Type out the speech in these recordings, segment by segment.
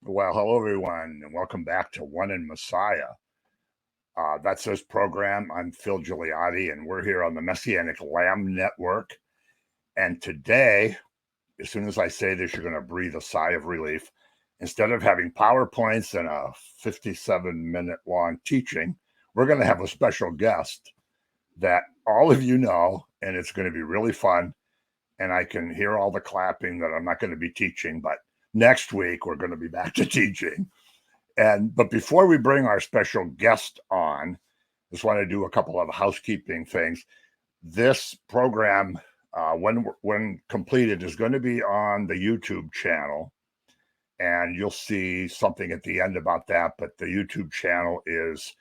Well, hello everyone, and welcome back to One in Messiah. That's this program. I'm Phil Gigliotti, and we're here on the Messianic Lamb Network. And today, as soon as I say this, you're going to breathe a sigh of relief. Instead of having PowerPoints and a 57-minute long teaching, we're going to have a special guest that all of you know, and it's going to be really fun. And I can hear all the clapping that I'm not going to be teaching, but next week we're going to be back to teaching. But before we bring our special guest on, just want to do a couple of housekeeping things. This program, when completed, is going to be on the YouTube channel, and you'll see something at the end about that. But the YouTube channel is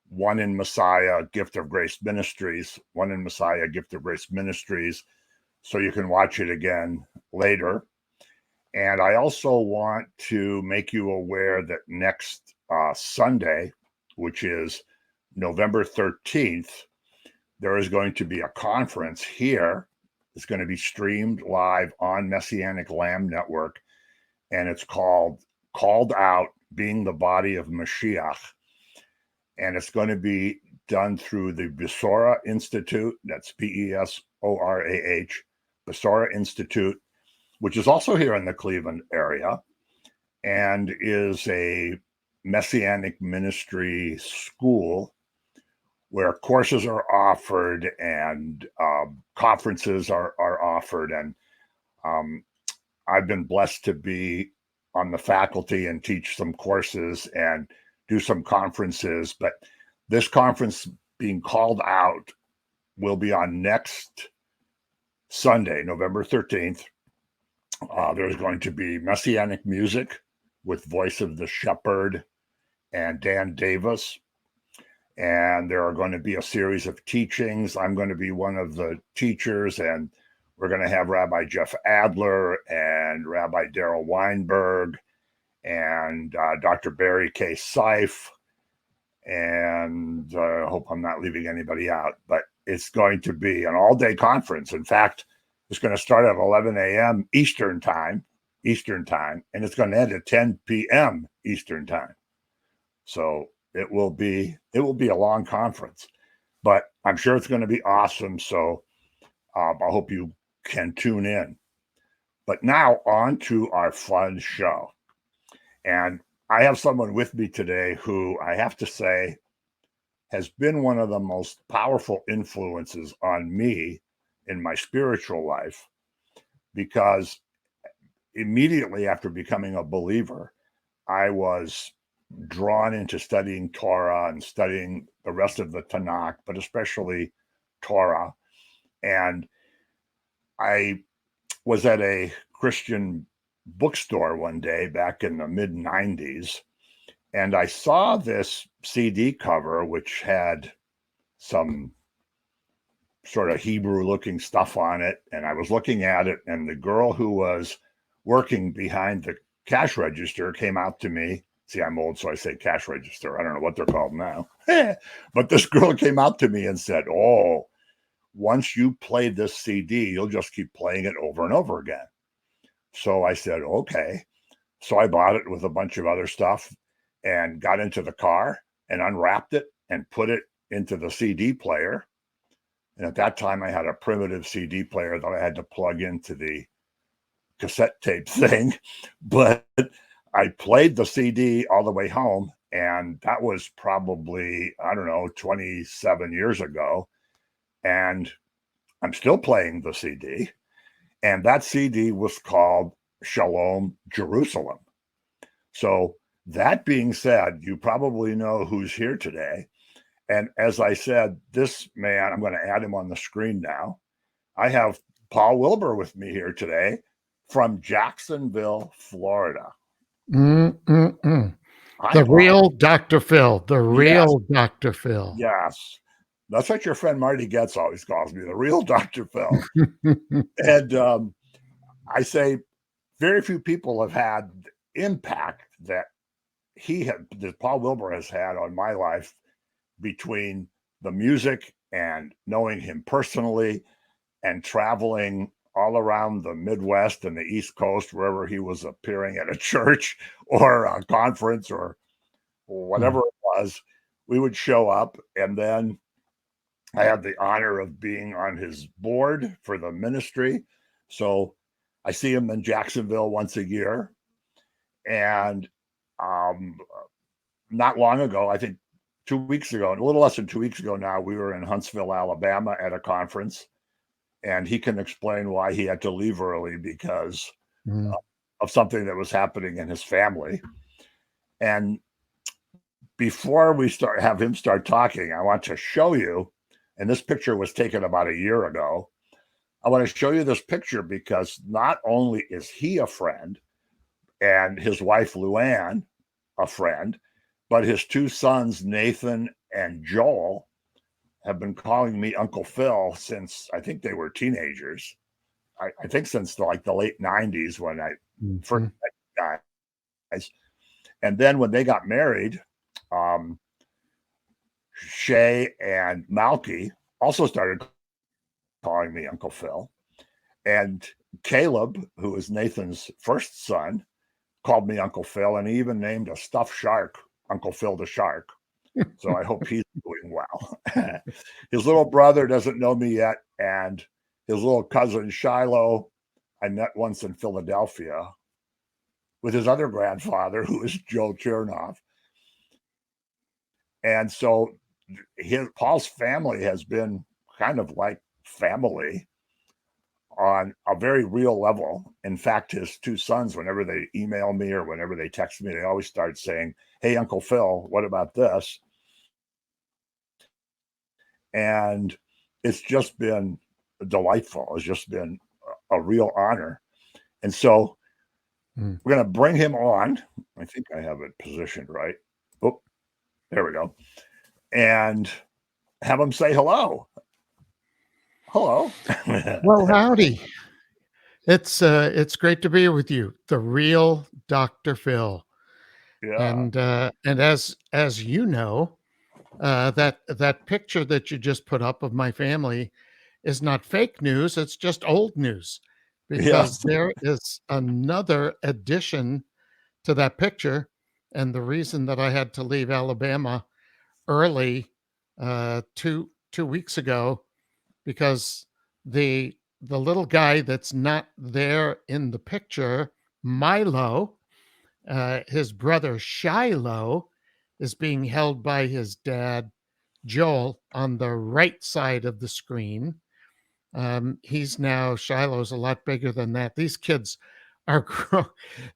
One in Messiah Gift of Grace Ministries. One in Messiah Gift of Grace Ministries, so you can watch it again later. And I also want to make you aware that next Sunday, which is November 13th, there is going to be a conference here. It's going to be streamed live on Messianic Lamb Network, and it's called Called Out, Being the Body of Mashiach. And it's going to be done through the Besorah Institute. That's P-E-S-O-R-A-H, Besorah Institute, which is also here in the Cleveland area and is a Messianic ministry school where courses are offered and conferences are offered. And I've been blessed to be on the faculty and teach some courses and do some conferences. But this conference being called out will be on next Sunday, November 13th. There's going to be Messianic music with Voice of the Shepherd and Dan Davis. And there are going to be a series of teachings. I'm going to be one of the teachers, and we're going to have Rabbi Jeff Adler and Rabbi Daryl Weinberg and Dr. Barry K. Seif. And I hope I'm not leaving anybody out, but it's going to be an all-day conference. In fact, it's going to start at 11 a.m. Eastern time, and it's going to end at 10 p.m. Eastern time. So it will be a long conference, but I'm sure it's going to be awesome. So I hope you can tune in. But now on to our fun show. And I have someone with me today who I have to say has been one of the most powerful influences on me in my spiritual life, because immediately after becoming a believer, I was drawn into studying Torah and studying the rest of the Tanakh, but especially Torah. And I was at a Christian bookstore one day back in the mid 90s, and I saw this CD cover, which had some sort of Hebrew looking stuff on it. And I was looking at it, and the girl who was working behind the cash register came out to me. See, I'm old, so I say cash register. I don't know what they're called now. But this girl came out to me and said, "Oh, once you play this CD, you'll just keep playing it over and over again." So I said, okay. So I bought it with a bunch of other stuff and got into the car and unwrapped it and put it into the CD player. And at that time, I had a primitive CD player that I had to plug into the cassette tape thing. But I played the CD all the way home. And that was probably, 27 years ago. And I'm still playing the CD. And that CD was called Shalom Jerusalem. So that being said, you probably know who's here today. And as I said, this man, I'm going to add him on the screen now. I have Paul Wilbur with me here today from Jacksonville, Florida. The Paul. real Dr. Phil. The real Dr. Phil. Yes. That's what your friend Marty Getz always calls me, the real Dr. Phil. And I say very few people have had impact that Paul Wilbur has had on my life, between the music and knowing him personally and traveling all around the Midwest and the East Coast, wherever he was appearing at a church or a conference or whatever Mm. it was, we would show up. And then I had the honor of being on his board for the ministry. So I see him in Jacksonville once a year. And um, not long ago, I think 2 weeks ago, a little less than 2 weeks ago now, we were in Huntsville, Alabama at a conference. And he can explain why he had to leave early because Mm. of something that was happening in his family. And before we have him start talking, I want to show you, and this picture was taken about a year ago. I want to show you this picture because not only is he a friend and his wife Luann a friend, but his two sons, Nathan and Joel, have been calling me Uncle Phil since I think they were teenagers. I think since like the late 90s when I first Mhm. met guys. And then when they got married, um, Shay and Malky also started calling me Uncle Phil. And Caleb, who is Nathan's first son, called me Uncle Phil, and he even named a stuffed shark Uncle Phil the Shark. So I hope he's doing well. His little brother doesn't know me yet, and his little cousin Shiloh, I met once in Philadelphia with his other grandfather, who is Joe Chernoff. And so Paul's family has been kind of like family on a very real level. In fact, his two sons, whenever they email me or whenever they text me, they always start saying, "Hey, Uncle Phil, what about this?" And it's just been delightful. It's just been a real honor. And so Mm. we're going to bring him on. I think I have it positioned right. Oh, there we go. And have him say hello. Hello. Well, howdy. It's great to be with you, the real Dr. Phil. Yeah. And as you know, that picture that you just put up of my family is not fake news, it's just old news because Yes. there is another addition to that picture. And the reason that I had to leave Alabama early, two weeks ago, because the little guy that's not there in the picture, Milo, his brother Shiloh, is being held by his dad Joel on the right side of the screen. He's now Shiloh's a lot bigger than that. These kids are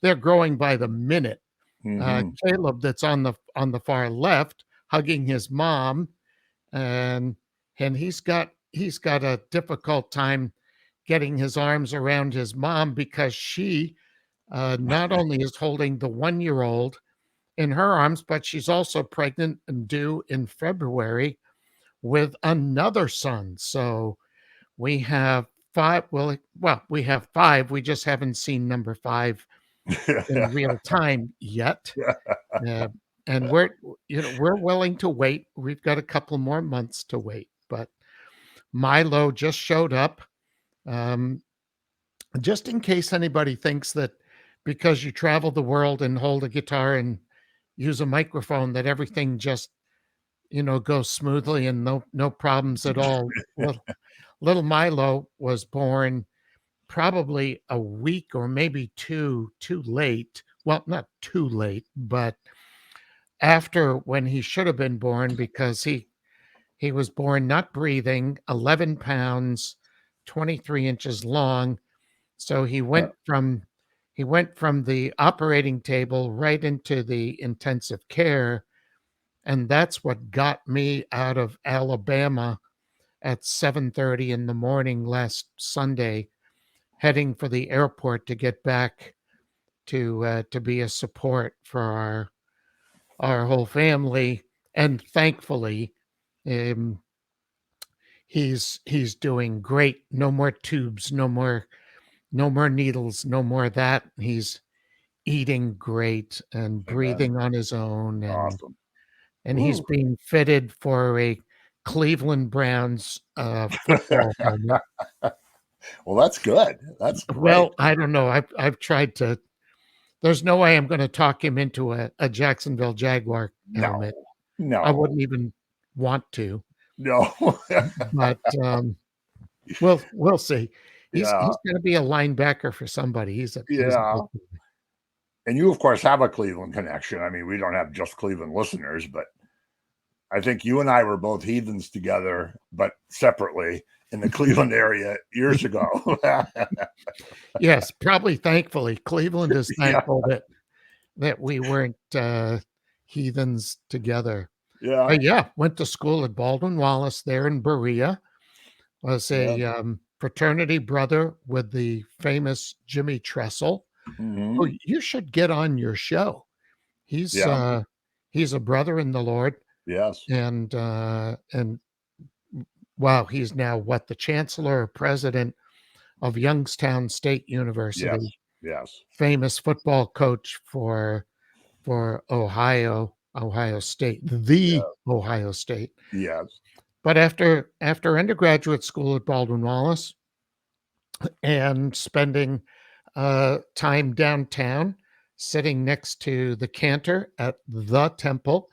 they're growing by the minute. Mm-hmm. Caleb, that's on the far left, hugging his mom, and he's got a difficult time getting his arms around his mom because she not only is holding the 1-year-old in her arms, but she's also pregnant and due in February with another son. So we have five. Well, we have five. We just haven't seen number five in real time yet. Uh, and we're willing to wait. We've got a couple more months to wait. But Milo just showed up. Um, just in case anybody thinks that because you travel the world and hold a guitar and use a microphone that everything just goes smoothly and no problems at all. Little Milo was born probably a week or maybe two too late. Well, not too late, but after when he should have been born because he was born not breathing, 11 pounds, 23 inches long. So he went from the operating table right into the intensive care, and that's what got me out of Alabama at 7:30 in the morning last Sunday, heading for the airport to get back to be a support for our whole family. And thankfully, um, he's doing great. No more tubes, no more needles, no more of that. He's eating great and Amen. breathing on his own, Awesome. and he's Woo. being fitted for a Cleveland Browns football helmet. Well, that's good. That's great. Well, I don't know. I've tried to. There's no way I'm going to talk him into a Jacksonville Jaguar No, helmet. I no, wouldn't even want to, no. but we'll see. Yeah, He's going to be a linebacker for somebody. He's a yeah. big boy. And you, of course, have a Cleveland connection. I mean, we don't have just Cleveland listeners, but I think you and I were both heathens together, but separately in the Cleveland area years ago. Yes, probably thankfully. Cleveland is Yeah, thankful that we weren't heathens together. yeah, Yeah, went to school at Baldwin Wallace there in Berea. Was yeah. a fraternity brother with the famous Jimmy Tressel. Oh, Hmm. you should get on your show. He's Yeah, uh, he's a brother in the Lord, yes, and wow, he's now what, the chancellor or president of Youngstown State University, yes, yes, famous football coach for Ohio State, the yeah, Ohio State. yes. But after undergraduate school at Baldwin Wallace and spending time downtown, sitting next to the cantor at the temple,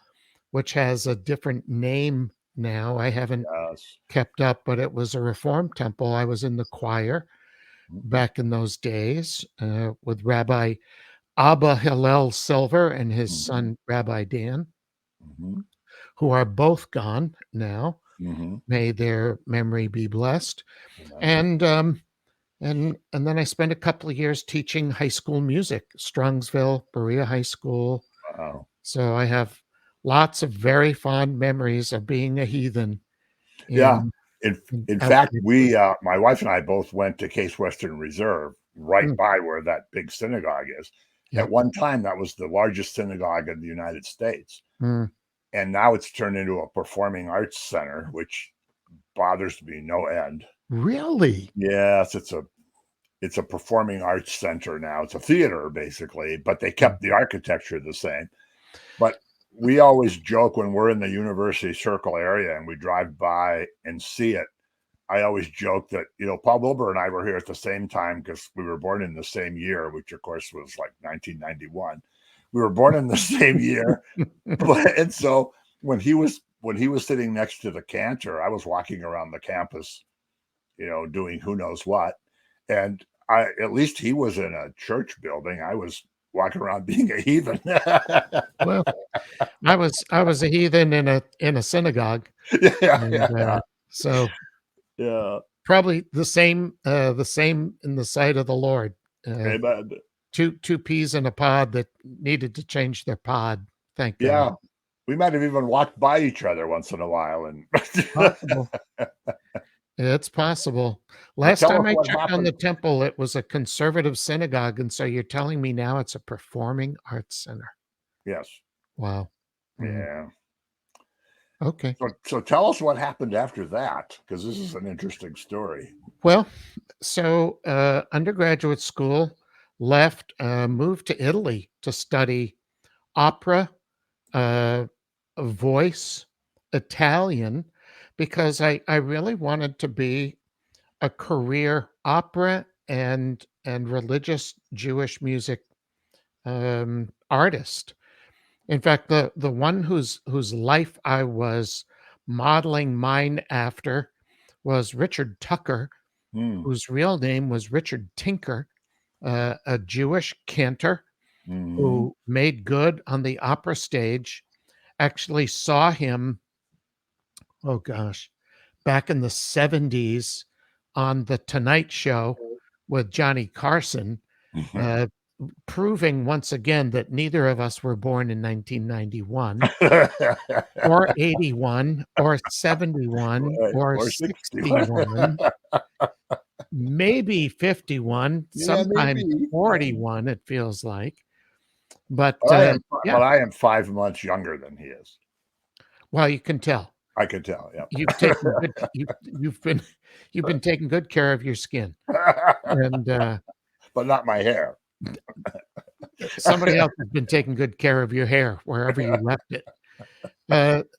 which has a different name now. I haven't Yes. kept up, but it was a Reformed temple. I was in the choir Mhm, back in those days with Rabbi Abba Hillel Silver and his mhm, son Rabbi Dan, mhm, who are both gone now. mhm. May their memory be blessed. Amen. And and then I spent a couple of years teaching high school music, Strongsville, Berea High School. Wow. So I have lots of very fond memories of being a heathen Yeah. in, In in in out fact, in Italy. we my wife and I both went to Case Western Reserve, right Mm, by where that big synagogue is. At yep. one time, that was the largest synagogue in the United States, Mm, and now it's turned into a performing arts center, which bothers me no end. really? Yes, it's a performing arts center now. It's a theater basically, but they Mm, kept the architecture the same. But we always joke when we're in the University Circle area and we drive by and see it. I always joke that, Paul Wilbur and I were here at the same time because we were born in the same year, which of course was like 1991. We were born in the same year. And so when he was sitting next to the cantor, I was walking around the campus, doing who knows what. And at least he was in a church building. I was walking around being a heathen. Well, I was a heathen in a synagogue, Yeah, and yeah, so yeah. probably the same in the sight of the Lord. Uh, Amen. two peas in a pod that needed to change their pod. Thank God. Yeah. We might have even walked by each other once in a while and Possible. It's possible. but Last tell time us I what checked on happened. the temple, it was a conservative synagogue, and so you're telling me now it's a performing arts center. Yes. Wow. Mm, Yeah. okay. So tell us what happened after that, because this is an interesting story. Well, so undergraduate school, left, moved to Italy to study opera, uh, voice, Italian, because I really wanted to be a career opera and religious Jewish music artist. In fact, the one whose life I was modeling mine after was Richard Tucker, Hmm. whose real name was Richard Tinker, a Jewish cantor Hmm. who made good on the opera stage. Actually saw him, oh gosh, back in the 70s on The Tonight Show with Johnny Carson, uh, proving once again that neither of us were born in 1991 or 81 or 71 Right, or or 61. 61, maybe 51, Yeah, sometimes maybe. 41, it feels like. But But I am yeah, but I am 5 months younger than he is. well, you can tell. I can tell, You've taken good you've been taking good care of your skin, yeah. and, But not my hair. somebody else has been taking good care of your hair wherever you left it.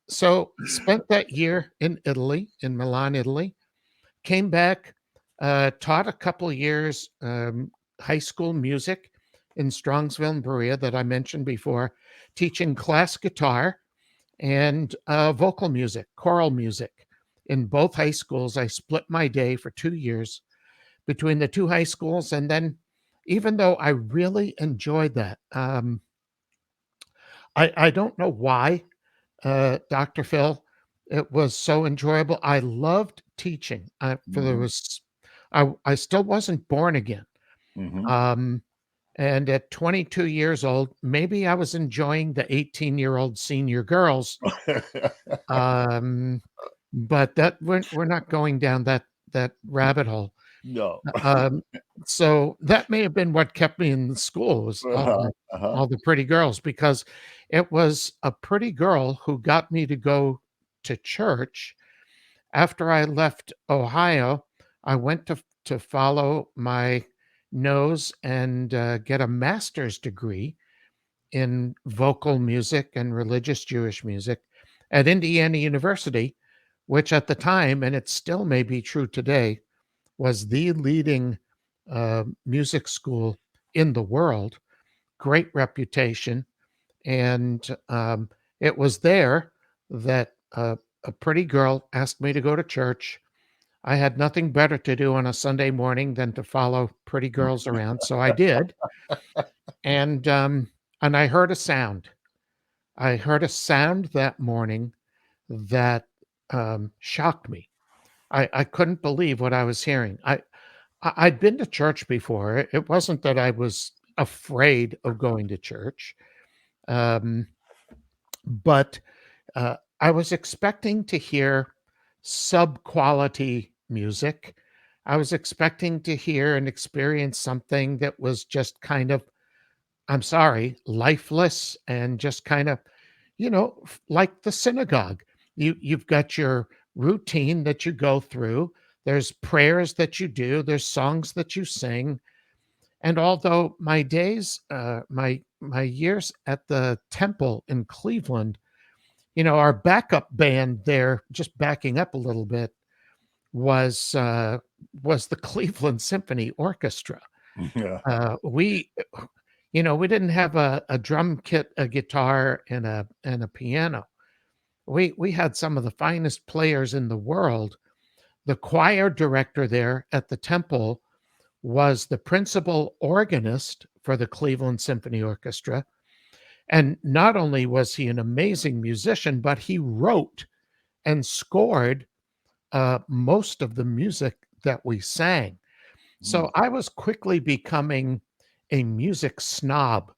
So spent that year in Italy, in Milan, Italy, came back, Taught a couple of years high school music in Strongsville and Berea that I mentioned before, teaching class guitar and vocal music, choral music in both high schools. I split my day for 2 years between the two high schools. And then, even though I really enjoyed that, I don't know why, Dr. Phil, it was so enjoyable. I loved teaching. For there Mhm. was, I still wasn't born again. Mhm. Um, and at 22 years old, maybe I was enjoying the 18-year-old senior girls. Um, but that we're not going down that rabbit hole. No. Um, so that may have been what kept me in the school was Uh-huh, uh-huh. all the pretty girls, because it was a pretty girl who got me to go to church. After I left Ohio, I went to follow my nose and get a master's degree in vocal music and religious Jewish music at Indiana University, which at the time, and it still may be true today, was the leading music school in the world, great reputation. And it was there that a pretty girl asked me to go to church. I had nothing better to do on a Sunday morning than to follow pretty girls around. So I did. And I heard a sound. I heard a sound that morning that shocked me. I couldn't believe what I was hearing. I'd been to church before. It wasn't that I was afraid of going to church, um, but I was expecting to hear sub quality music. I was expecting to hear and experience something that was just kind of, I'm sorry, lifeless and just kind of, like the synagogue. You've got your routine that you go through. There's prayers that you do. There's songs that you sing. And although my years at the temple in Cleveland, our backup band there, just backing up a little bit, was was the Cleveland Symphony Orchestra. Yeah. We didn't have a drum kit, a guitar, and a piano. We had some of the finest players in the world. The choir director there at the temple was the principal organist for the Cleveland Symphony Orchestra. And not only was he an amazing musician, but he wrote and scored most of the music that we sang. Mm. So I was quickly becoming a music snob.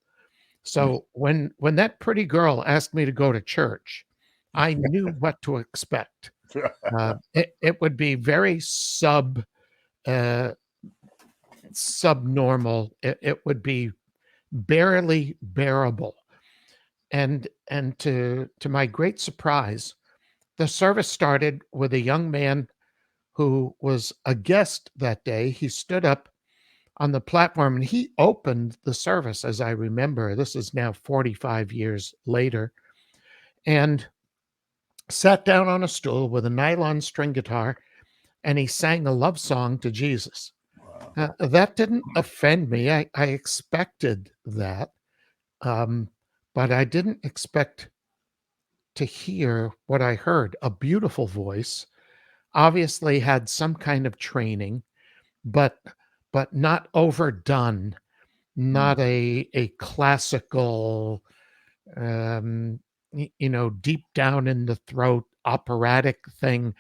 So when that pretty girl asked me to go to church, I knew what to expect. It would be very uh, subnormal. It would be barely bearable. And to my great surprise, the service started with a young man who was a guest that day. He stood up on the platform and he opened the service, as I remember. This is now 45 years later, and sat down on a stool with a nylon string guitar, and he sang a love song to Jesus. Wow. That didn't offend me. I expected that, um, but I didn't expect to hear what I heard. A beautiful voice, obviously had some kind of training, but not overdone, Mm. not a classical, deep down in the throat operatic thing.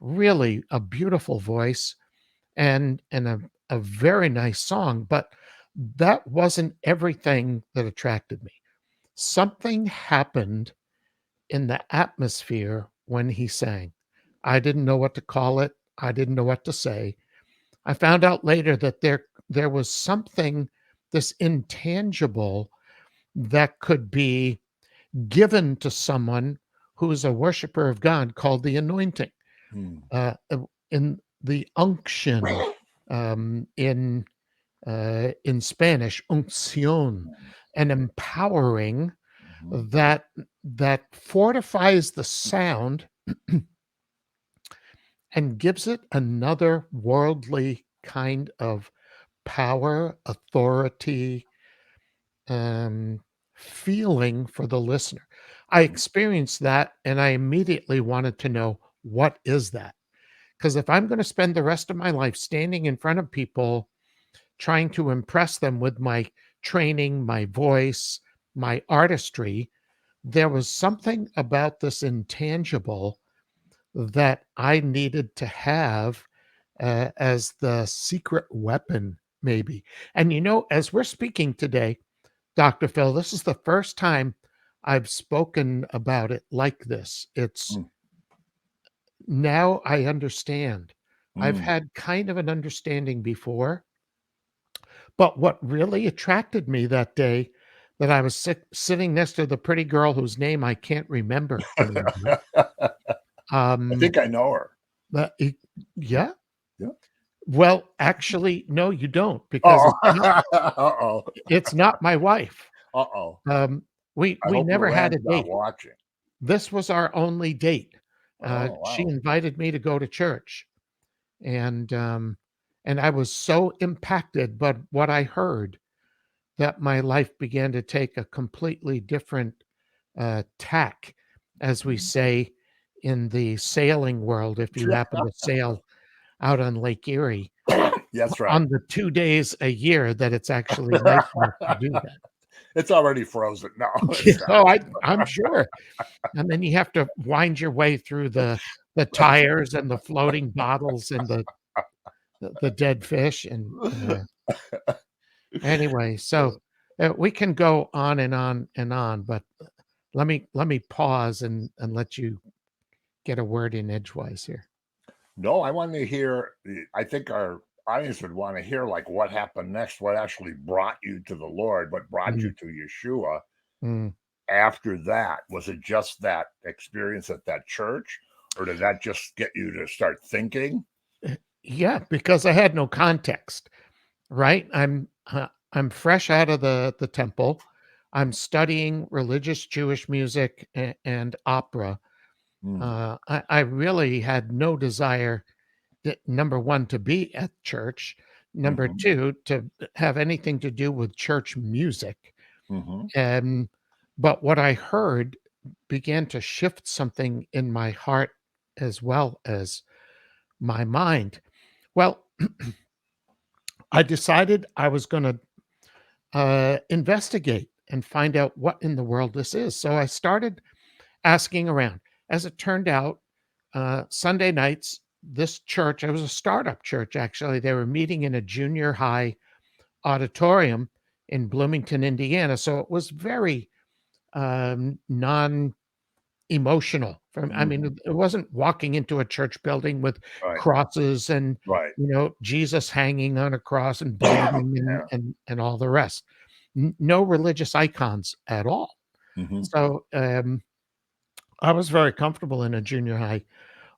Really a beautiful voice and a very nice song, but that wasn't everything that attracted me. Something happened in the atmosphere when he sang. I didn't know what to call it. I didn't know what to say. I found out later that there was something, this intangible, that could be given to someone who's a worshiper of God, called the anointing, Mm. in the unction, in Spanish, unción, an empowering Mhm. that fortifies the sound and gives it another worldly kind of power, authority, um, feeling for the listener. I Mhm. experienced that and I immediately wanted to know, what is that? Because if I'm going to spend the rest of my life standing in front of people trying to impress them with my training, my voice, my artistry, there was something about this intangible that I needed to have as the secret weapon, maybe. And as we're speaking today, Dr. Phil, this is the first time I've spoken about it like this. It's Mm, now I understand. I've mm. had kind of an understanding before, but what really attracted me that day that I was sitting next to the pretty girl whose name I can't remember anymore. I Um, think I know her. but it, yeah. Yeah. Well, actually, no, you don't, because Oh, it's not. uh-oh. It's not my wife. Uh-oh. Um, we I we hope never had a Luann's not date. watching. This was our only date. Oh, She wow. invited me to go to church, and I was so impacted by what I heard that my life began to take a completely different tack, as we Mm. say in the sailing world. If you happen to sail out on Lake Erie That's right. on the 2 days a year that it's actually nice enough to do that. It's already frozen. No, Yeah, it's oh, not. I'm sure. And then you have to wind your way through the tires and the floating bottles and the dead fish, and, anyway, so, we can go on and on and on, but let me pause and let you get a word in edgewise here. No, I want to hear. I think our audience would want to hear like what happened next, what actually brought you to the Lord, what brought you Mm, to Yeshua mm. after that. Was it just that experience at that church, or did that just get you to start thinking? Yeah, because I had no context, right? I'm fresh out of the temple. I'm studying religious Jewish music and opera. Mm, I really had no desire, number one, to be at church. Number mhm, two, to have anything to do with church music. mhm. And but what I heard began to shift something in my heart as well as my mind. Well, I decided I was going to investigate and find out what in the world this is. So I started asking around. As it turned out, Sunday nights, this church, it was a startup church actually, they were meeting in a junior high auditorium in Bloomington, Indiana. So it was very non emotional. I mean, Mhm. it wasn't walking into a church building with Right, crosses and right. Jesus hanging on a cross and bleeding and Yeah. all the rest. No religious icons at all. Mhm, So I was very comfortable in a junior high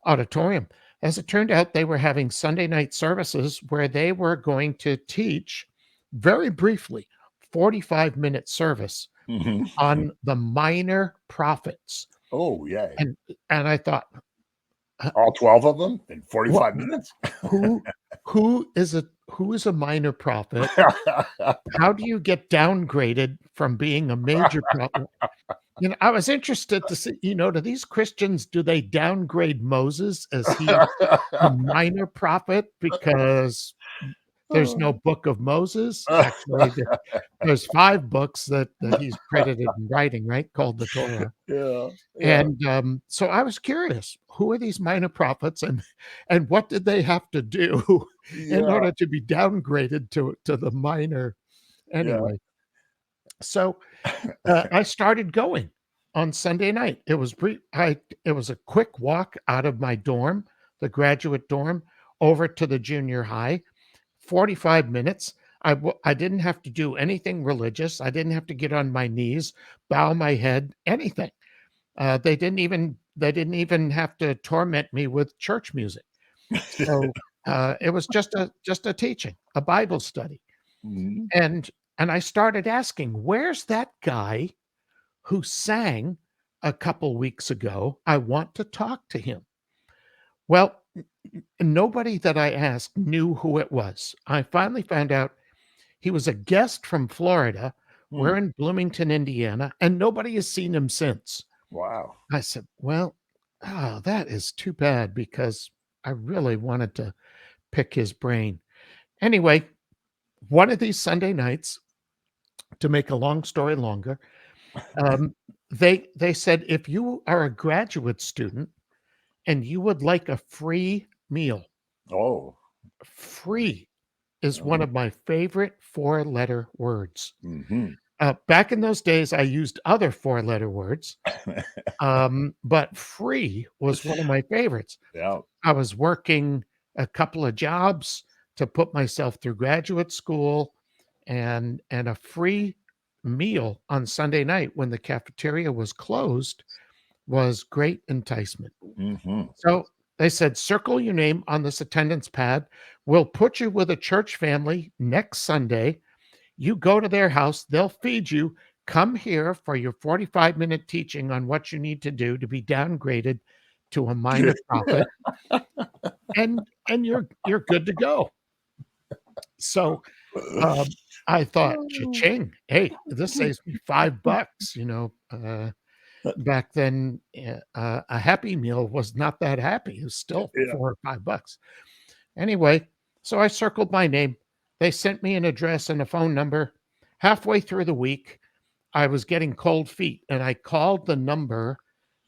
auditorium. As it turned out, they were having Sunday night services where they were going to teach very briefly, 45-minute service mhm. on the minor prophets. Oh, yay. And I thought, "Uh, All 12 of them in what 45 minutes? who who is a minor prophet? How do you get downgraded from being a major prophet?" I was interested to see, do these Christians, do they downgrade Moses? Is he a minor prophet because there's no book of Moses? Actually, there's 5 books that he's credited in writing, right, called the Torah. Yeah, yeah, And, so I was curious, who are these minor prophets and what did they have to do in yeah, order to be downgraded to the minor yeah. anyway? So, I started going on Sunday night. It was a quick walk out of my dorm, the graduate dorm, over to the junior high, 45 minutes. I didn't have to do anything religious. I didn't have to get on my knees, bow my head, anything. They didn't even have to torment me with church music. So, it was just a teaching, a Bible study. Mhm. And I started asking, "Where's that guy who sang a couple weeks ago? I want to talk to him." Well, nobody that I asked knew who it was. I finally found out he was a guest from Florida. Hmm. We're in Bloomington, Indiana, and nobody has seen him since. Wow. I said, "Well, that is too bad because I really wanted to pick his brain." Anyway, one of these Sunday nights, to make a long story longer, um, they said, "If you are a graduate student and you would like a free meal," Oh. free is one Uh-huh. of my favorite four-letter words. Hmm. Back in those days, I used other four-letter words, but free was one of my favorites. Yeah. I was working a couple of jobs to put myself through graduate school, and a free meal on Sunday night when the cafeteria was closed was great enticement. Hmm. So they said, "Circle your name on this attendance pad. We'll put you with a church family next Sunday. You go to their house, they'll feed you. Come here for your 45-minute teaching on what you need to do to be downgraded to a minor prophet, and you're good to go." So, I thought, "Cha-ching. Hey, this saves me $5, back then, a Happy Meal was not that happy. It was still Yeah. 4 or $5. Anyway, so I circled my name. They sent me an address and a phone number. Halfway through the week, I was getting cold feet, and I called the number,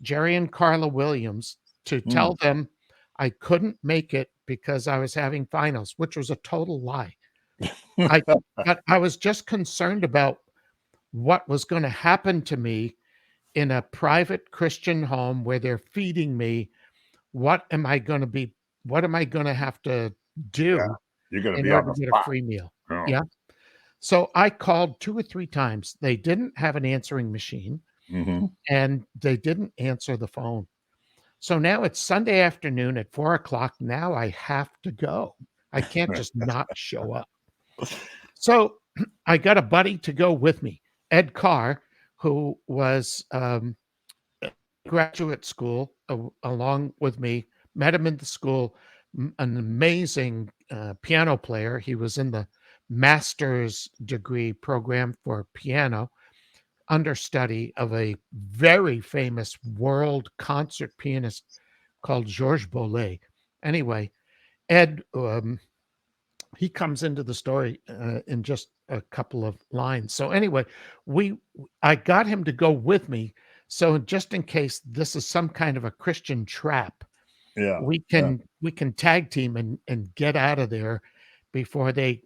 Jerry and Carla Williams, to Mm. tell them I couldn't make it because I was having finals, which was a total lie. I but I was just concerned about what was gonna happen to me in a private Christian home where they're feeding me. What am I gonna be what am I gonna have to Yeah. do You're gonna in be on order the to get a spot. free meal? Oh. Yeah. So I called 2 or 3 times. They didn't have an answering machine, Mhm. and they didn't answer the phone. So now it's Sunday afternoon at 4 o'clock. Now I have to go. I can't just not show up. So I got a buddy to go with me, Ed Carr, who was graduate school along with me, met him in the school, an amazing piano player. He was in the master's degree program for piano, understudy of a very famous world concert pianist called Georges Boulez. Anyway, Ed, he comes into the story in just a couple of lines. So anyway, we I got him to go with me. So just in case this is some kind of a Christian trap, Yeah. we Yeah. can tag team and get out of there before they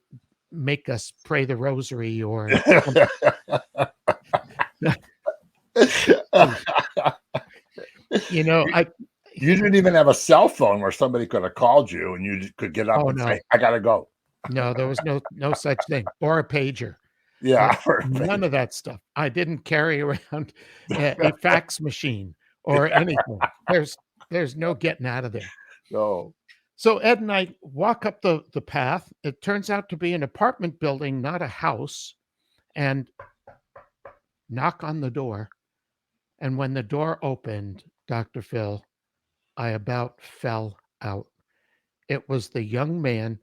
make us pray the rosary or something. You know, You I you didn't even have a cell phone where somebody could have called you and you just could get up oh and say, no, "I gotta go." no, there was no such thing or a pager. Uh, Yeah. None of that stuff. I didn't carry around a fax machine or anything. There's no getting out of there. No. So Ed and I walk up the path. It turns out to be an apartment building, not a house, and knock on the door. And when the door opened, Dr. Phil, I about fell out. It was the young man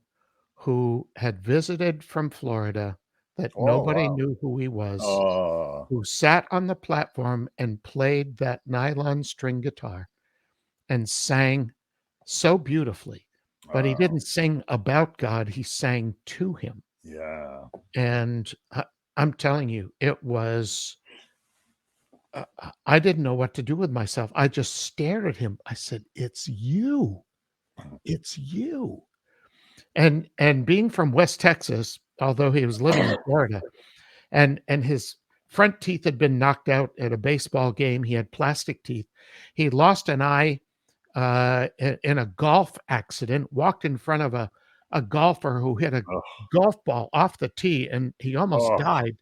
who had visited from Florida that Oh, nobody wow. knew who he was, Oh. who sat on the platform and played that nylon string guitar and sang so beautifully. But he Oh, didn't sing about God, he sang to him. yeah. And I'm telling you, it was, I didn't know what to do with myself. I just stared at him. I said, "It's you. It's you." And being from West Texas, although he was living in Florida, and his front teeth had been knocked out at a baseball game. He had plastic teeth. He lost an eye in a golf accident, walked in front of a golfer who hit a Oh, golf ball off the tee, and he almost oh, died.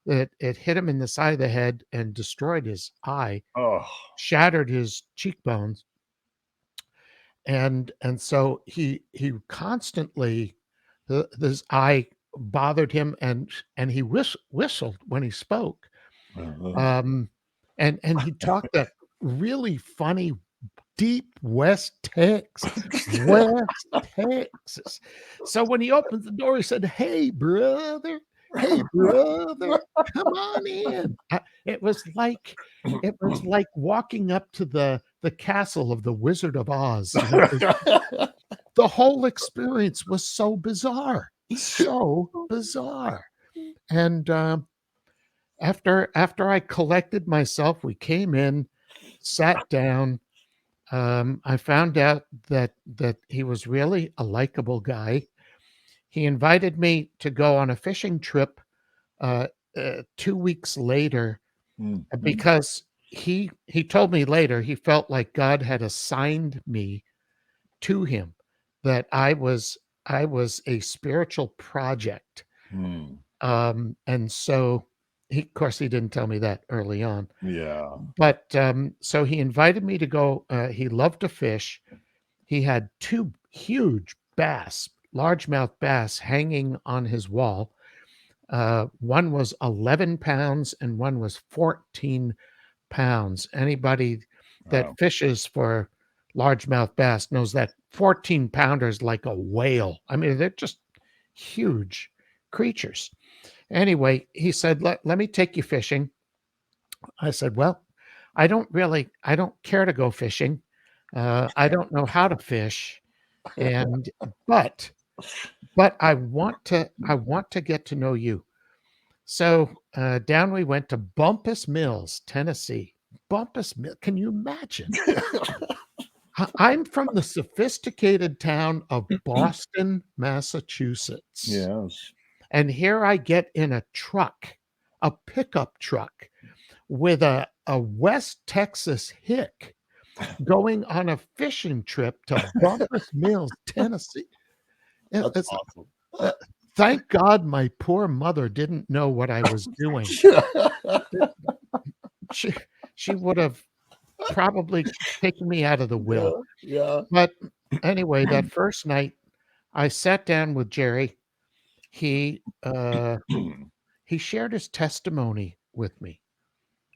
It hit him in the side of the head and destroyed his eye, oh, shattered his cheekbones, and so he constantly his eye bothered him, and he whistled when he spoke. uh-huh. Um, and he talked that really funny deep West Texas. West Texas. So when he opened the door, he said, "Hey, brother. Hey, brother, come on in." It was like walking up to the castle of the Wizard of Oz. The whole experience was so bizarre, so bizarre. And after I collected myself, we came in, sat down. I found out that he was really a likable guy. He invited me to go on a fishing trip uh, 2 weeks later because he told me later he felt like God had assigned me to him, that I was a spiritual project. And so of course, he didn't tell me that early on. Yeah. But so he invited me to go. He loved to fish. He had two huge bass, largemouth bass, hanging on his wall. One was 11 pounds and one was 14 pounds. Anybody that Wow. fishes for largemouth bass knows that 14 pounders like a whale. I mean, they're just huge creatures. Anyway, he said, let me take you fishing. I said, well, I don't care to go fishing. I don't know how to fish. And, but, but I want to get to know you. So down we went to Bumpus Mills, Tennessee. Bumpus Mill. Can you imagine? I'm from the sophisticated town of Boston, Massachusetts. Yes. And here I get in a truck, a pickup truck with a West Texas hick going on a fishing trip to Bumpus Mills, Tennessee. That's It's, awesome. thank God my poor mother didn't know what I was doing. She would have probably taken me out of the will. Yeah. But anyway, that first night, I sat down with Jerry. He he shared his testimony with me,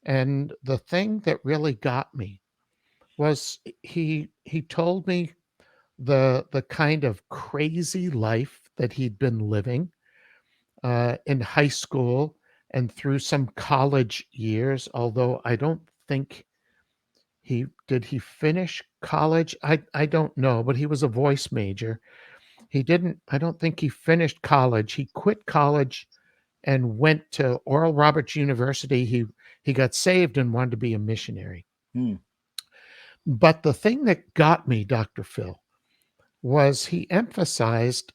and the thing that really got me was he told me the kind of crazy life that he'd been living in high school and through some college years. Although I don't think he finish college. I don't know, but he was a voice major. He didn't. I don't think he finished college. He quit college and went to Oral Roberts University. He got saved and wanted to be a missionary. Hmm. But the thing that got me, Dr. Phil, was he emphasized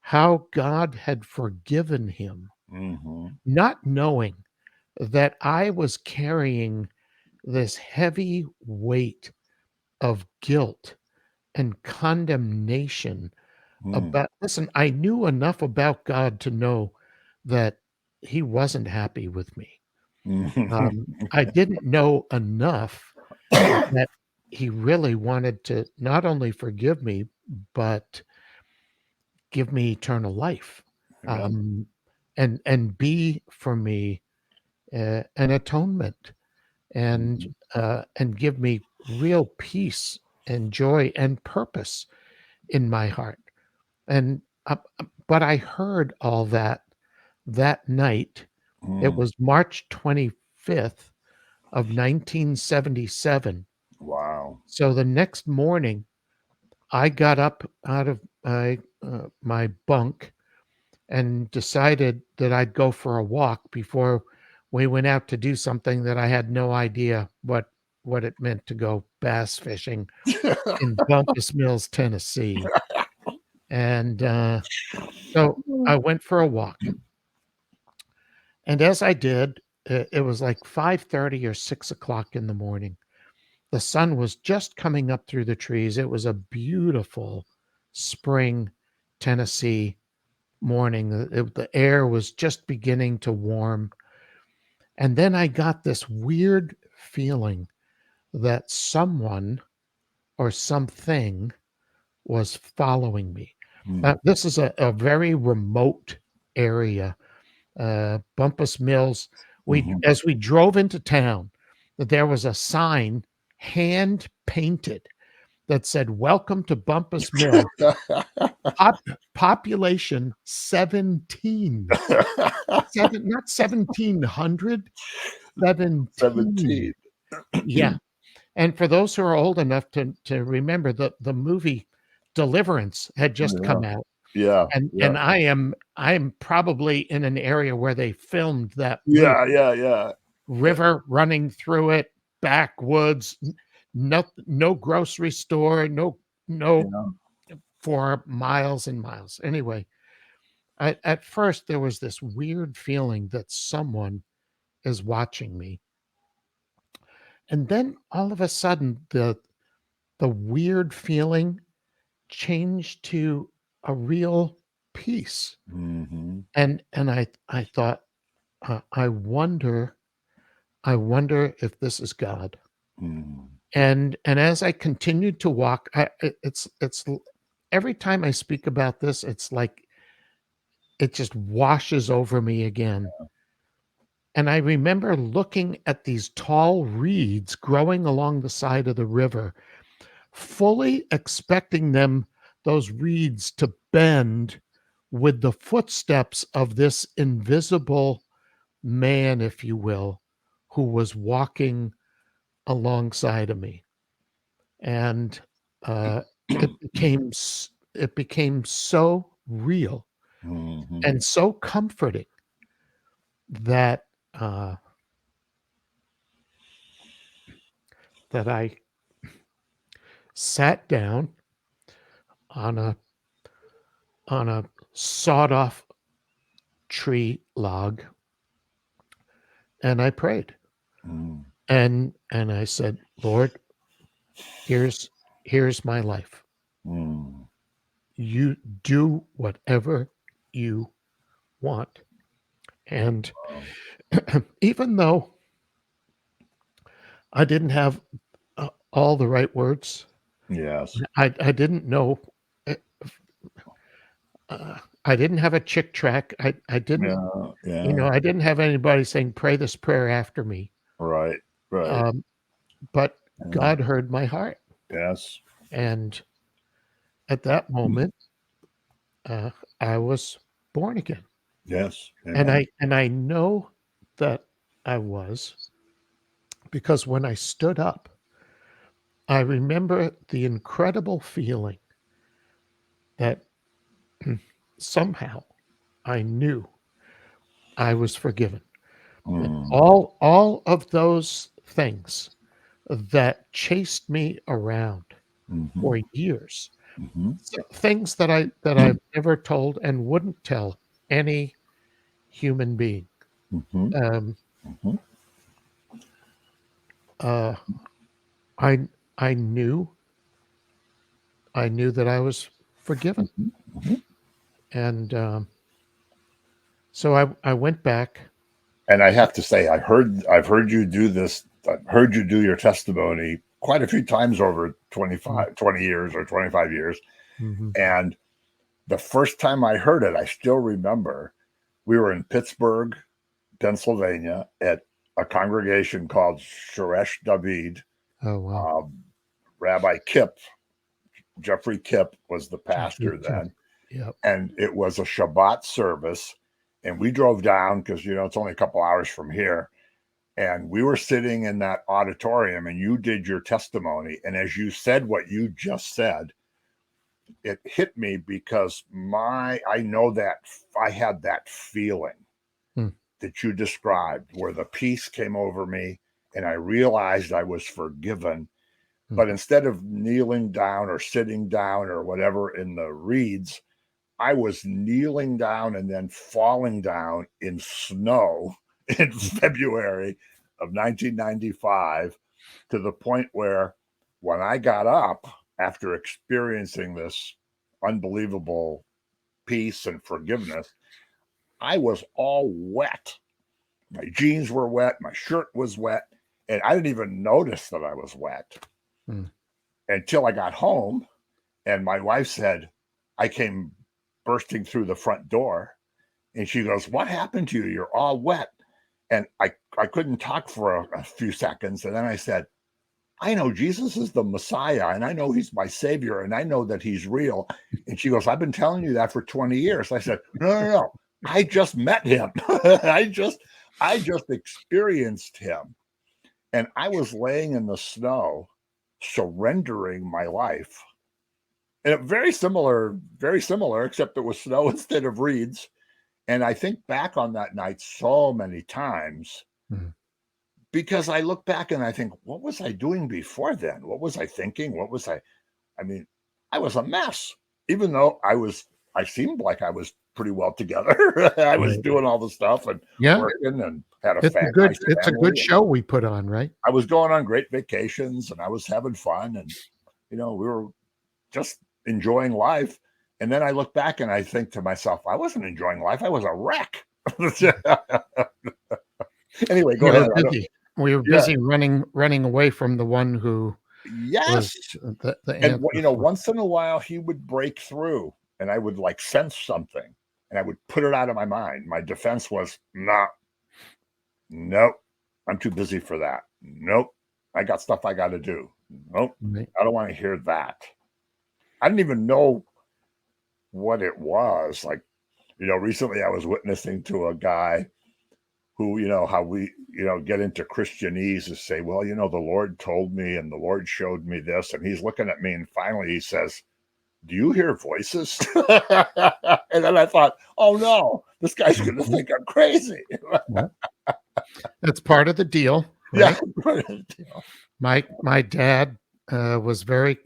how God had forgiven him, not knowing that I was carrying this heavy weight of guilt and condemnation about. Listen, I knew enough about God to know that he wasn't happy with me. I didn't know enough that he really wanted to not only forgive me, but give me eternal life, Amen. and be for me an atonement, and give me real peace and joy and purpose in my heart. And but I heard all that night. It was March 25th of 1977. Wow. So the next morning, I got up out of my bunk and decided that I'd go for a walk before we went out to do something that I had no idea what it meant to go bass fishing in Bumpus Mills, Tennessee. And so I went for a walk. And as I did, it was like 5:30 or 6 o'clock in the morning. The sun was just coming up through the trees. It was a beautiful spring Tennessee morning. The air was just beginning to warm. And then I got this weird feeling that someone or something was following me. This is a very remote area, Bumpus Mills. As we drove into town, there was a sign hand painted that said, "Welcome to Bumpus Mill. Population 17. Not 1,700, 17. 17. Yeah. And for those who are old enough to remember, the movie Deliverance had just come out. Yeah. And I'm probably in an area where they filmed that movie. Yeah. River running through it, backwoods, no grocery store, no for miles and miles. Anyway, at first there was this weird feeling that someone is watching me. And then all of a sudden the weird feeling changed to a real peace. Mm-hmm. And I thought, I wonder if this is God. Mm-hmm. And as I continued to walk, it's every time I speak about this, it's like it just washes over me again. And I remember looking at these tall reeds growing along the side of the river, fully expecting those reeds to bend with the footsteps of this invisible man, if you will, who was walking alongside of me. And it became so real Mm-hmm. and so comforting that uh, that I sat down on a sawed off tree log and I prayed. Mm-hmm. And I said, Lord, here's my life. Mm-hmm. You do whatever you want. And even though I didn't have all the right words, Yes. I didn't know. uh, I didn't have a chick track. I didn't, Yeah. I didn't have anybody saying, pray this prayer after me. Right. Um, but Yeah. God heard my heart. Yes. And at that moment, uh, I was born again. Yes. And Amen. I know that I was, because when I stood up, I remember the incredible feeling that somehow I knew I was forgiven. And Mm-hmm. all of those things that chased me around Mm-hmm. for years, Mm-hmm. things that I've never told and wouldn't tell any human being. Mm-hmm. Um, Mm-hmm. uh, I I knew that I was forgiven, Mm-hmm. and so I went back. And I have to say, I've heard you do this. I've heard you do your testimony quite a few times over 20 years or 25 years. Mm-hmm. And the first time I heard it, I still remember we were in Pittsburgh, Pennsylvania at a congregation called Shoresh David. Oh wow, Um, Rabbi Kipp, Jeffrey Kipp was the Jeffrey pastor Kip. then. Yep. And it was a Shabbat service. And we drove down because, it's only a couple hours from here. And we were sitting in that auditorium and you did your testimony. And as you said what you just said, it hit me because I know that I had that feeling Hmm. that you described where the peace came over me and I realized I was forgiven. Hmm. But instead of kneeling down or sitting down or whatever in the reeds, I was kneeling down and then falling down in snow in February of 1995 to the point where when I got up after experiencing this unbelievable peace and forgiveness, I was all wet. My jeans were wet, my shirt was wet, and I didn't even notice that I was wet Hmm. until I got home. And my wife said, I came bursting through the front door and she goes, what happened to you? You're all wet. And I couldn't talk for a few seconds. And then I said, I know Jesus is the Messiah, and I know he's my savior, and I know that he's real. And she goes, I've been telling you that for 20 years. I said, no. I just met him. I just experienced him. And I was laying in the snow, surrendering my life. And very similar, except it was snow instead of reeds. And I think back on that night so many times. Mhm. Because I look back and I think, what was I doing before then? What was I thinking? I mean, I was a mess, even though I seemed like I was pretty well together. I was Right. doing all the stuff and Yeah. working and had a It's a nice it's a family. good show we put on, right? I was going on great vacations and I was having fun and, we were just enjoying life. And then I look back and I think to myself, I wasn't enjoying life. I was a wreck. Anyway, go ahead. We were busy running away from the one who was Yes. the And answer. once in a while he would break through and I would like sense something and I would put it out of my mind. My defense was, nope, I'm too busy for that. Nope, I got stuff I got to do. Nope, Right. I don't want to hear that. I didn't even know what it was. Like, recently I was witnessing to a guy who, how we, get into Christianese and say, well, the Lord told me and the Lord showed me this. And he's looking at me and finally he says, do you hear voices? And then I thought, oh no, this guy's going to think I'm crazy. Yeah. That's part of the deal, right? Yeah, part of the deal. My dad was very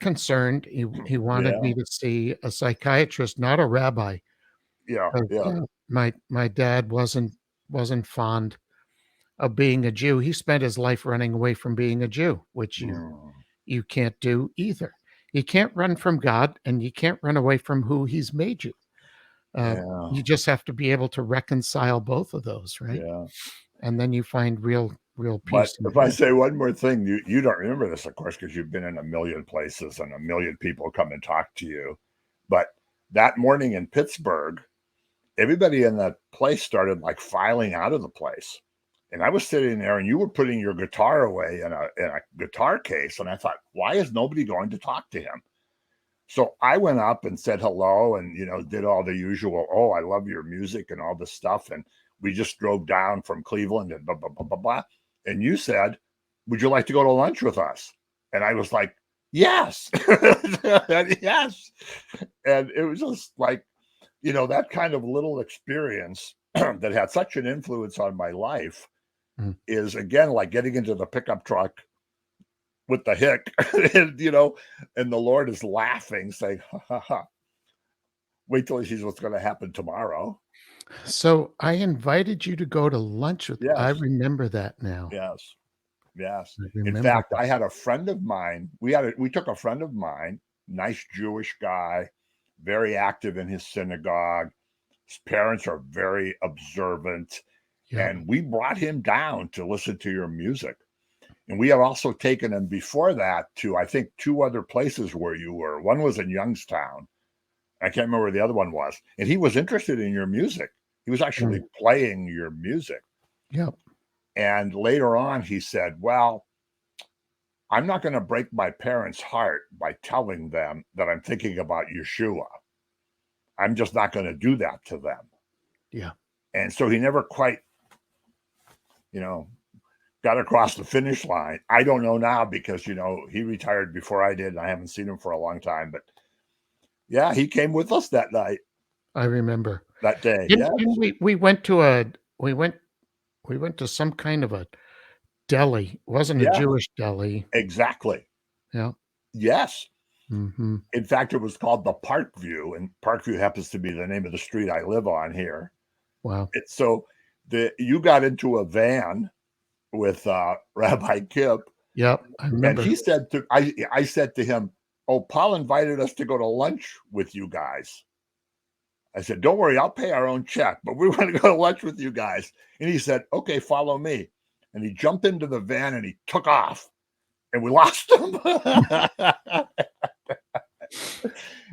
concerned. He wanted me to see a psychiatrist, not a rabbi. Yeah. My dad wasn't fond of being a Jew. He spent his life running away from being a Jew, which you can't do either. You can't run from God, and you can't run away from who He's made you. You just have to be able to reconcile both of those, right? Yeah. And then you find real But peace. if I say one more thing, you don't remember this, of course, because you've been in a million places and a million people come and talk to you. But that morning in Pittsburgh, everybody in that place started like filing out of the place. And I was sitting there and you were putting your guitar away in a guitar case. And I thought, why is nobody going to talk to him? So I went up and said hello and, did all the usual, oh, I love your music and all this stuff. And we just drove down from Cleveland and blah, blah, blah, blah, blah. And you said, would you like to go to lunch with us? And I was like, yes, yes. And it was just like, that kind of little experience that had such an influence on my life is, again, like getting into the pickup truck with the hick, and, and the Lord is laughing, saying, ha, ha, ha. Wait till he sees what's going to happen tomorrow. So I invited you to go to lunch with. Yes. I remember that now. Yes. In fact, I had a friend of mine. We took a friend of mine, nice Jewish guy, very active in his synagogue. His parents are very observant. Yeah. And we brought him down to listen to your music. And we had also taken him before that to, I think, 2 other places where you were. One was in Youngstown. I can't remember where the other one was. And he was interested in your music. He was actually playing your music. Yep. And later on, he said, well, I'm not going to break my parents' heart by telling them that I'm thinking about Yeshua. I'm just not going to do that to them. Yeah. And so he never quite, got across the finish line. I don't know now because, he retired before I did and I haven't seen him for a long time. But yeah, he came with us that night. I remember that day. We went to some kind of a deli. It wasn't a Jewish deli. Exactly. Yeah. Yes. Mm-hmm. In fact, it was called the Parkview, and Parkview happens to be the name of the street I live on here. Wow. So you got into a van with Rabbi Kip. Yep, I remember. And he said I said to him, oh, Paul invited us to go to lunch with you guys. I said, don't worry, I'll pay our own check, but we want to go to lunch with you guys. And he said, okay, follow me. And he jumped into the van and he took off and we lost him.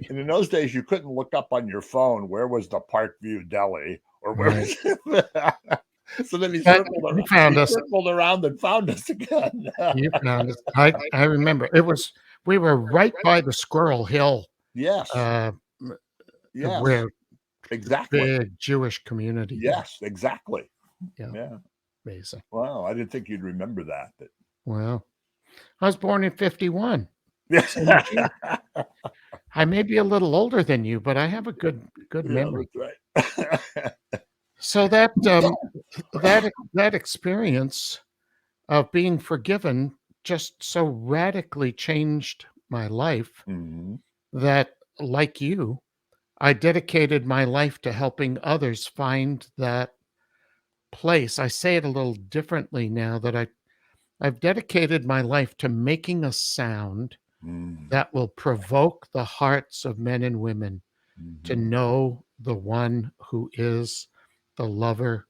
And in those days, you couldn't look up on your phone, where was the Parkview Deli or where was So then he But circled you around. found He us. circled around and found us again. You found us. I remember we were right by the Squirrel Hill, Yes. uh, Yes. where Exactly. big Jewish community there. Yes. Exactly. Yeah, Yeah. amazing. Wow. I didn't think you'd remember that. But Well, I was born in 51, same as you. yeah. I may be a little older than you, but I have a good Yeah, memory. that's right. So that experience of being forgiven just so radically changed my life Mhm. that, like you, I dedicated my life to helping others find that place. I say it a little differently now that I've dedicated my life to making a sound Mm. that will provoke the hearts of men and women to Mhm. know the one who is the lover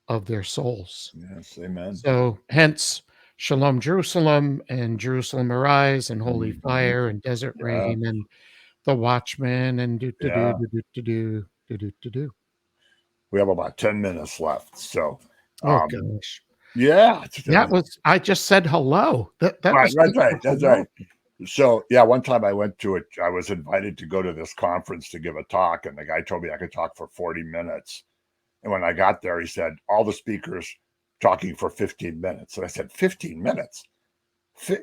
of their souls. Yes. Amen. So, hence Shalom Jerusalem and Jerusalem Arise and Holy Mhm. Fire and Desert Yeah. Rain and The Watchman and do to do Yeah. do do to do do do to do. We have about 10 minutes left. So, Oh um, gosh. yeah. That was I just said hello. That Right. was That's just right. a That's hello. right. So, yeah, one time I went to it. I was invited to go to this conference to give a talk, and the guy told me I could talk for 40 minutes. And when I got there, he said, all the speakers talking for 15 minutes. And I said, 15 minutes?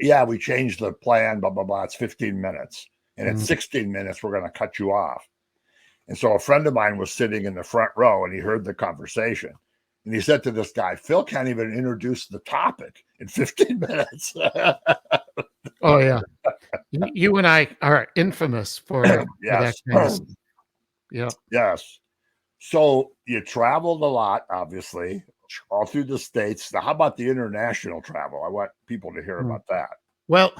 Yeah, we changed the plan, blah, blah, blah. It's 15 minutes. And at Mm. 16 minutes, we're going to cut you off. And so a friend of mine was sitting in the front row and he heard the conversation. And he said to this guy, Phil can't even introduce the topic in 15 minutes. Oh yeah. You and I are infamous for that Yes. kind of stuff. Yeah. Yes. So you traveled a lot, obviously, all through the States. Now, how about the international travel? I want people to hear Mm. about that. Well,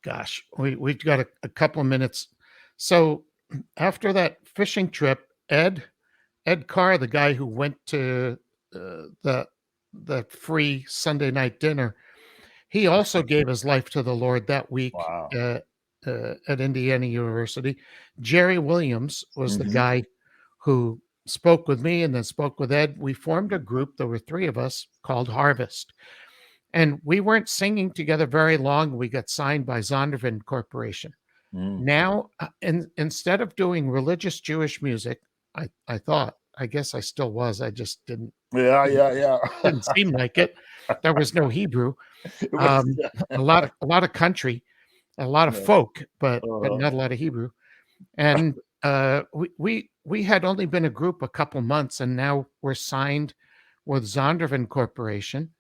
gosh, we've got a couple of minutes. So after that fishing trip, Ed Carr, the guy who went to the free Sunday night dinner, he also gave his life to the Lord that week Wow. at Indiana University. Jerry Williams was the Mhm. guy who spoke with me and then spoke with Ed. We formed a group. There were three of us called Harvest, and we weren't singing together very long. We got signed by Zondervan Corporation. Mm. Now, instead of doing religious Jewish music, I thought, I guess I still was. I just Yeah, didn't yeah, yeah. didn't seem like it. There was no Hebrew. It was, Um, a lot of country, a lot of yeah. folk, but Uh-huh. not a lot of Hebrew. And we had only been a group a couple months, and now we're signed with Zondervan Corporation,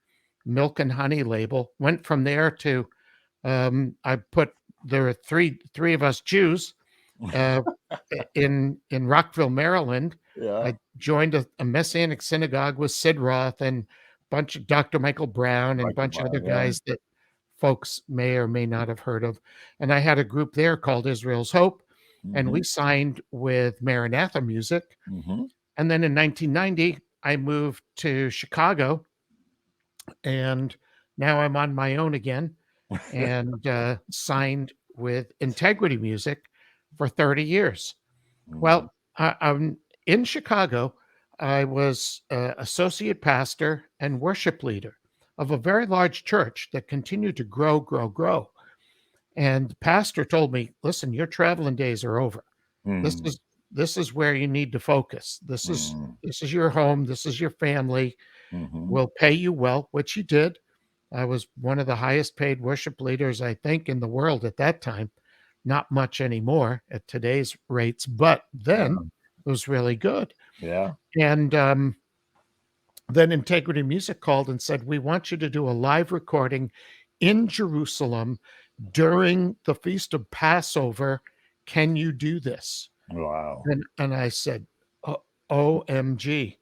Milk and Honey label. Went from there to I put there are three of us Jews uh, in Rockville, Maryland. Yeah. I joined a Messianic synagogue with Sid Roth and bunch of Dr. Michael Brown and a Michael bunch of other Brown, yeah. guys that folks may or may not have heard of. And I had a group there called Israel's Hope, and we Mhm. signed with Maranatha Music. Mhm. And then in 1990, I moved to Chicago, and now I'm on my own again and signed with Integrity Music for 30 years. Mhm. Well, I'm in Chicago. I was associate pastor and worship leader of a very large church that continued to grow, grow, grow. And the pastor told me, "Listen, your traveling days are over. This Mhm. is this is where you need to focus. This is Mhm. this is your home. This is your family. Mhm. We'll pay you well," which he did. I was one of the highest paid worship leaders, I think, in the world at that time. Not much anymore at today's rates, but then Yeah. it was really good. Yeah. And then Integrity Music called and said, "We want you to do a live recording in Jerusalem during the Feast of Passover. Can you do this?" Wow. And I said, OMG,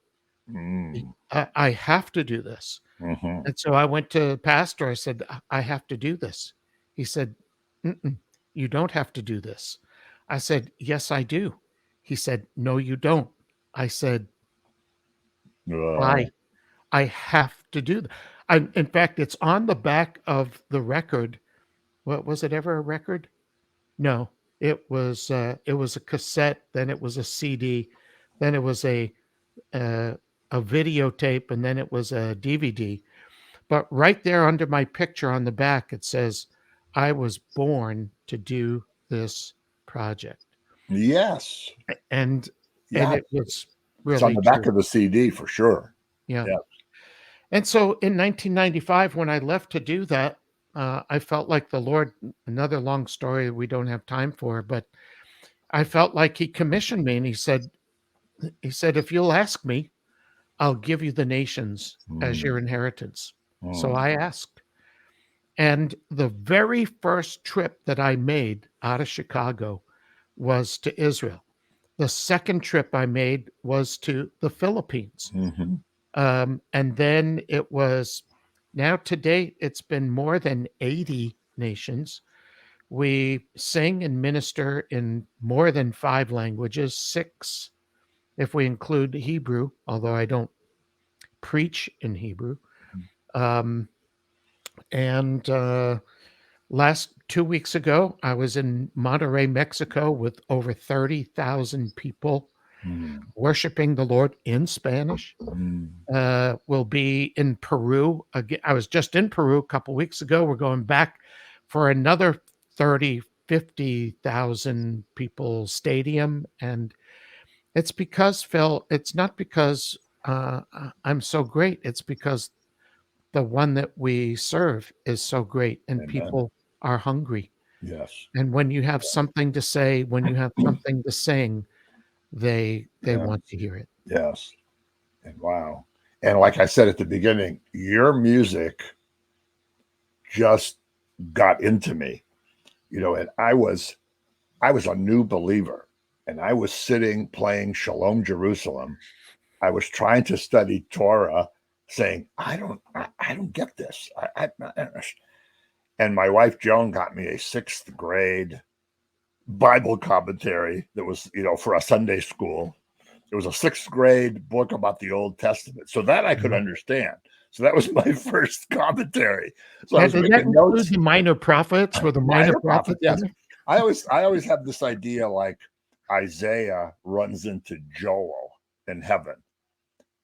Mm. I have to do this. Mhm. And so I went to the pastor. I said, I have to do this. He said, "Mm-mm, you don't have to do this." I said, "Yes, I do." He said, "No, you don't." I said, Yeah. I I have to do that. In fact, it's on the back of the record. What was it ever a record? No, it was a cassette, then it was a CD, then it was a a videotape and then it was a DVD. But right there under my picture on the back, it says, I was born to do this project. Yes. And Yeah. it was It's on really the back true. of the CD for sure. Yeah. Yeah. And so in 1995, when I left to do that, I felt like the Lord, another long story we don't have time for, but I felt like he commissioned me and he said, if you'll ask me, I'll give you the nations as your Mm, inheritance. So mm, I asked. And the very first trip that I made out of Chicago was to Israel. The second trip I made was to the Philippines. mhm, And then it was now to date, it's been more than 80 nations. We sing and minister in more than 5 languages, six if we include Hebrew, although I don't preach in Hebrew. Um, and last 2 weeks ago, I was in Monterrey, Mexico, with over 30,000 people mm, worshiping the Lord in Spanish. mm, We'll be in Peru again. I was just in Peru a couple weeks ago. We're going back for another 30, 50,000 people stadium. And it's because, Phil, it's not because I'm so great. It's because the one that we serve is so great and amen. people are hungry. Yes. And when you have something to say, when you have something to sing, they Yeah. want to hear it. Yes. And wow. And like I said at the beginning, your music just got into me, and I was a new believer and I was sitting playing Shalom Jerusalem. I was trying to study Torah, saying, I don't get this. And my wife Joan got me a sixth grade Bible commentary that was, for a Sunday school. It was a sixth grade book about the Old Testament. So that I could Mhm. understand. So that was my first commentary. So I Now, was did that making include notes. the minor prophets? Were the minor Minor prophet, prophets in yes. there? I always have this idea like Isaiah runs into Joel in heaven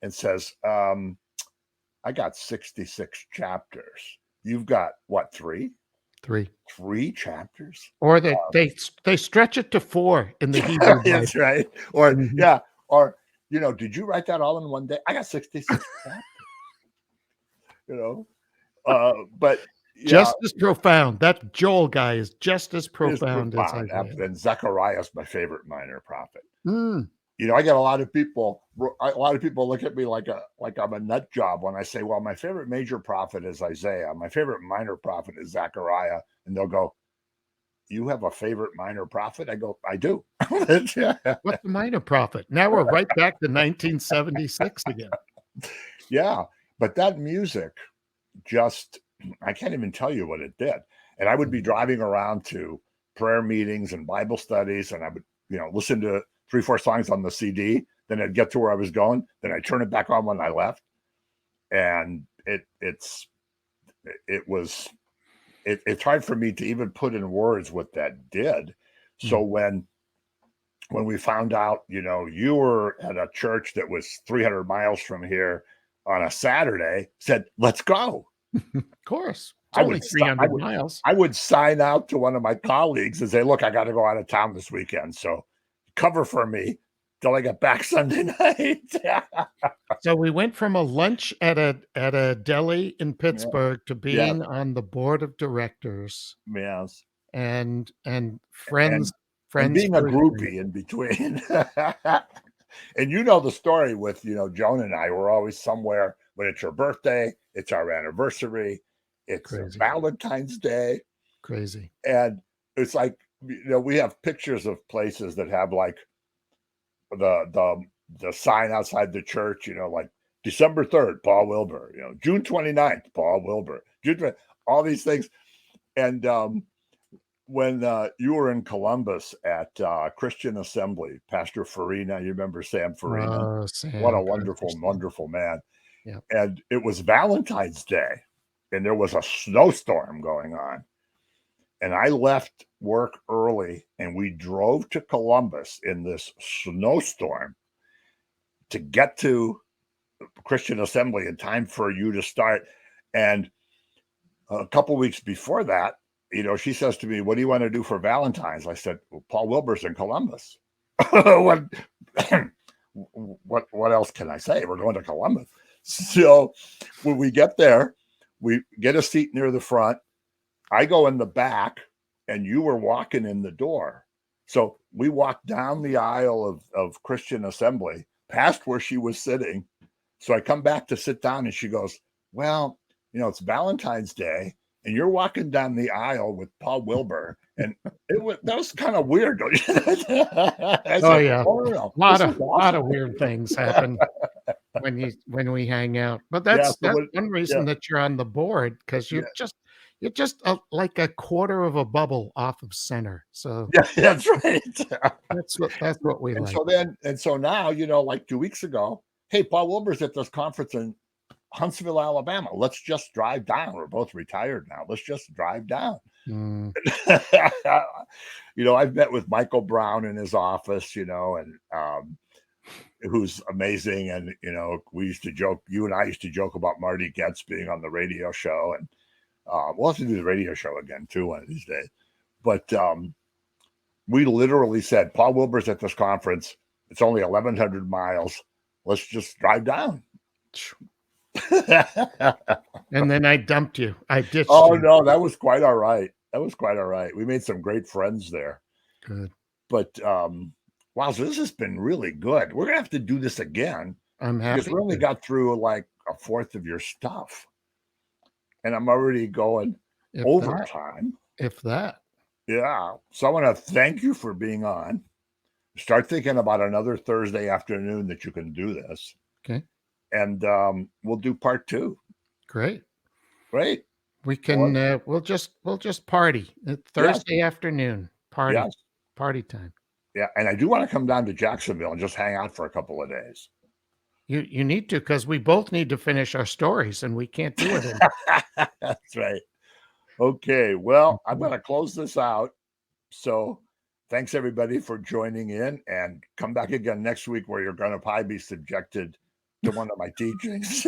and says, I got 66 chapters. You've got what, three? 3. Three chapters? Or they stretch it to 4 in the Hebrew Bible. That's right. Or Mhm. yeah, or did you write that all in one day? I got 66 chapters, you know. But yeah, Just as profound. That Joel guy is just as it's profound as profound. Isaiah. And Zechariah is my favorite minor prophet. Mm. I get a lot of people. A lot of people look at me like I'm a nut job when I say, "Well, my favorite major prophet is Isaiah. My favorite minor prophet is Zechariah," and they'll go, "You have a favorite minor prophet?" I go, "I do." What's the minor prophet? Now we're right back to 1976 again. Yeah, but that music just, I can't even tell you what it did. And I would be Mhm. driving around to prayer meetings and Bible studies, and I would, listen to 3, 4 songs on the CD. Then I'd get to where I was going. Then I'd turn it back on when I left. And it's hard for me to even put in words what that did. So Mm. when we found out, you were at a church that was 300 miles from here on a Saturday, said, let's go. Of course. It's I only would st- I 300 would miles. I would sign out to one of my colleagues and say, "Look, I got to go out of town this weekend, so cover for me till I get back Sunday night." So we went from a lunch at a deli in Yeah. Pittsburgh to Yes. being on the board of directors Yes. and And and friends being a first. groupie in between. And you know the story with, Joan and I. We're always somewhere when it's her birthday, it's our anniversary, it's Crazy, Valentine's Day, crazy. and it's like, we have pictures of places that have like the sign outside the church, like December 3rd, Paul Wilbur, June 29th, Paul Wilbur, all these things. And when you were in Columbus at Christian Assembly, Pastor Farina, you remember Sam Farina? Oh, What a Sam, Pastor wonderful, Sam. wonderful man. Yeah. And it was Valentine's Day, and there was a snowstorm going on. And I left work early and we drove to Columbus in this snowstorm to get to Christian Assembly in time for you to start. And a couple weeks before that, she says to me, "What do you want to do for Valentine's?" I said, "Well, Paul Wilbur's in Columbus." what, what else can I say? We're going to Columbus. So when we get there, we get a seat near the front. I go in the back, and you were walking in the door. So we walked down the aisle of Christian Assembly, past where she was sitting. So I come back to sit down, and she goes, "Well, it's Valentine's Day, and you're walking down the aisle with Paul Wilbur." And that was kind of weird. Oh Said, yeah, no. a lot of weird things happen when we hang out. But that's one reason that you're on the board, because you're just like a quarter of a bubble off of center. So yeah, that's right. that's what we like. So now, like 2 weeks ago, hey, Paul Wilbur's at this conference in Huntsville, Alabama. Let's just drive down. We're both retired now. Let's just drive down. I've met with Michael Brown in his office, and who's amazing. And, we used to joke, you and I used to joke about Marty Getz being on the radio show. And we'll have to do the radio show again, too, one of these days. But we literally said, Paul Wilbur's at this conference. It's only 1,100 miles. Let's just drive down. And then I dumped you. I ditched you. you. No, that was quite all right. We made some great friends there. Good. But wow, so this has been really good. We're gonna have to do this again. I'm happy because we only got through like a fourth of your stuff, and I'm already going overtime. If that. Yeah. So I want to thank you for being on. Start thinking about another Thursday afternoon that you can do this. Okay. And we'll do part 2. Great. We can we'll just party Thursday afternoon. Party. Yes. Party time. Yeah, and I do want to come down to Jacksonville and just hang out for a couple of days. You need to, because we both need to finish our stories, and we can't do it. That's right. Okay, well, I'm going to close this out. So thanks, everybody, for joining in, and come back again next week, where you're going to probably be subjected to one of my teachings.